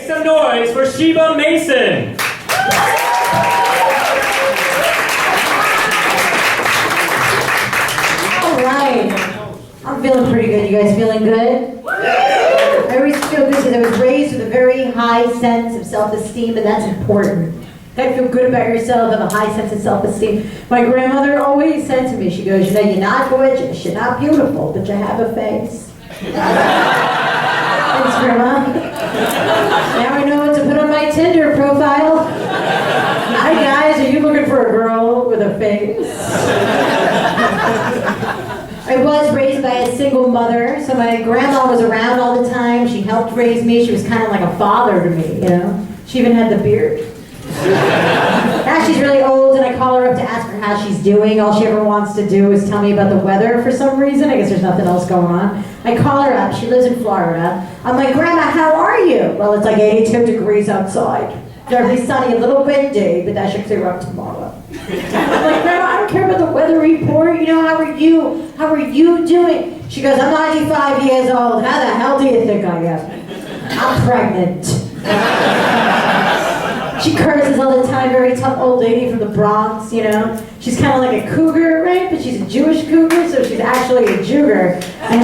some noise for Sheba Mason. All right. I'm feeling pretty good. You guys feeling good? I always feel good because I was raised with a very high sense of self-esteem, and that's important. You gotta feel good about yourself, have a high sense of self-esteem. My grandmother always said to me, she goes, you know, you're not gorgeous, you're not beautiful, but you have a face. Thanks, Grandma. Now I know what to put on my Tinder profile. Hi guys, are you looking for a girl with a face? I was raised by a single mother, so my grandma was around all the time. She helped raise me. She was kind of like a father to me, you know? She even had the beard. Now she's really old, and I call her up to ask her how she's doing. All she ever wants to do is tell me about the weather for some reason. I guess there's nothing else going on. I call her up. She lives in Florida. I'm like, Grandma, how are you? Well, it's like 82 degrees outside. Very sunny, a little windy, but that should clear up tomorrow. I'm like, Grandma, I don't care about the weather report. You know, how are you? How are you doing? She goes, I'm 95 years old. How the hell do you think I am? I'm pregnant. She curses all the time, very tough old lady from the Bronx, you know. She's kind of like a cougar, right? But she's a Jewish cougar, so she's actually a juger. And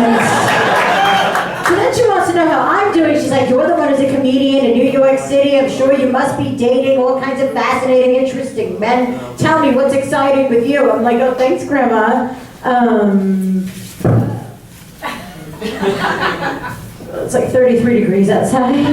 so then she wants to know how I'm doing. She's like, you're the one who's a comedian in New York City. I'm sure you must be dating all kinds of fascinating, interesting men. Tell me what's exciting with you. I'm like, oh, thanks, Grandma. It's like 33 degrees outside.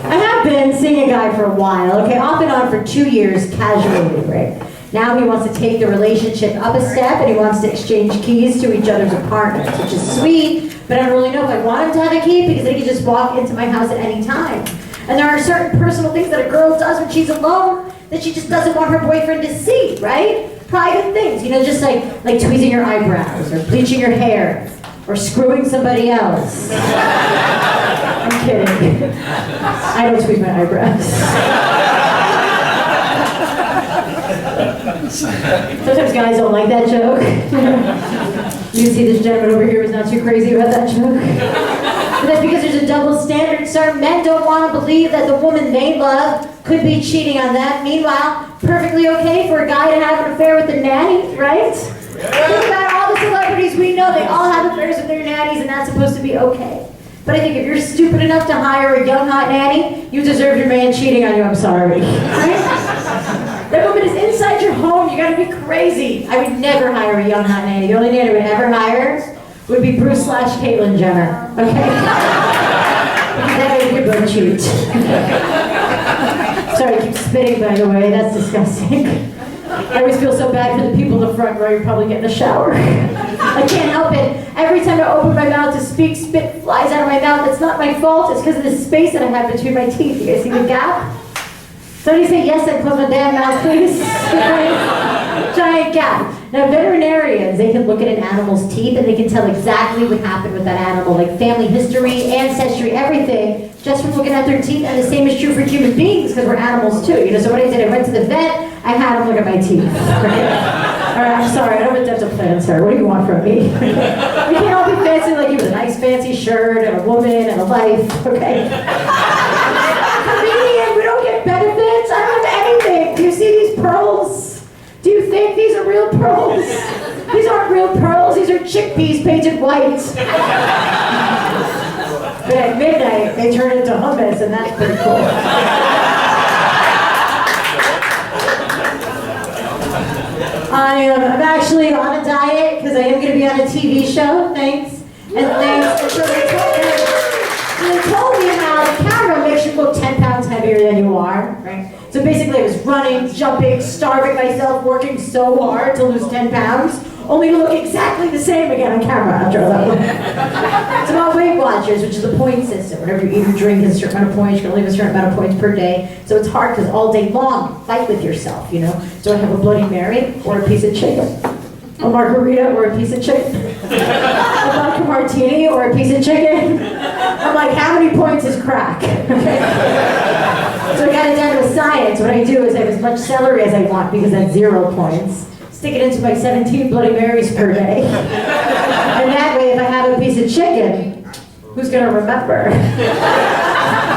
I have been seeing a guy for a while, okay, off and on for 2 years, casually, right? Now he wants to take the relationship up a step, and he wants to exchange keys to each other's apartments, which is sweet, but I don't really know if I want him to have a key, because he can just walk into my house at any time. And there are certain personal things that a girl does when she's alone that she just doesn't want her boyfriend to see, right? Private things, you know, just like tweezing your eyebrows, or bleaching your hair, or screwing somebody else. I'm kidding. I don't tweeze my eyebrows. Sometimes guys don't like that joke. You can see this gentleman over here was not too crazy about that joke. But that's because there's a double standard. Certain men don't want to believe that the woman they love could be cheating on them. Meanwhile, perfectly okay for a guy to have an affair with a nanny, right? Think about all the celebrities we know, they all have affairs with their nannies, and that's supposed to be okay. But I think if you're stupid enough to hire a young hot nanny, you deserve your man cheating on you, I'm sorry. Right? That woman is inside your home, you gotta be crazy. I would never hire a young hot nanny. The only nanny I would ever hire would be Bruce/Caitlyn Jenner, okay? Because that way you both cheat. Sorry, I keep spitting, by the way, that's disgusting. I always feel so bad for the people in the front row. You're probably getting a shower. I can't help it. Every time I open my mouth to speak, spit flies out of my mouth. It's not my fault. It's because of the space that I have between my teeth. You guys see the gap? Somebody say yes and close my damn mouth, please. Giant gap. Now, veterinarians, they can look at an animal's teeth and they can tell exactly what happened with that animal, like family history, ancestry, everything, just from looking at their teeth. And the same is true for human beings, because we're animals too. You know, so what I did, I went to the vet, I had him look at my teeth. Right? All right, I'm sorry, I don't have dental plans, sir. What do you want from me? We can't all be fancy like you with a nice fancy shirt and a woman and a life, okay? Comedian, we don't get benefits. I don't have anything. Do you see these pearls? Do you think these are real pearls? These aren't real pearls, these are chickpeas painted white. But at midnight, they turn into hummus, and that's pretty cool. I'm actually on a diet because I am going to be on a TV show, thanks. And thanks. And so they told me how the camera makes you look 10 pounds heavier than you are, right? So basically I was running, jumping, starving myself, working so hard to lose 10 pounds, only to look exactly the same again on camera after that one. It's about Weight Watchers, which is a point system. Whenever you eat or drink is a certain amount of points, you can only have a certain amount of points per day. So it's hard because all day long, you fight with yourself, you know? So I have a Bloody Mary or a piece of chicken. A margarita or a piece of chicken. A vodka martini or a piece of chicken. I'm like, how many points is crack? Okay. So I got it down to a science. What I do is I have as much celery as I want because that's 0 points. Stick it into my 17 Bloody Marys per day. And that way, if I have a piece of question. Who's gonna remember?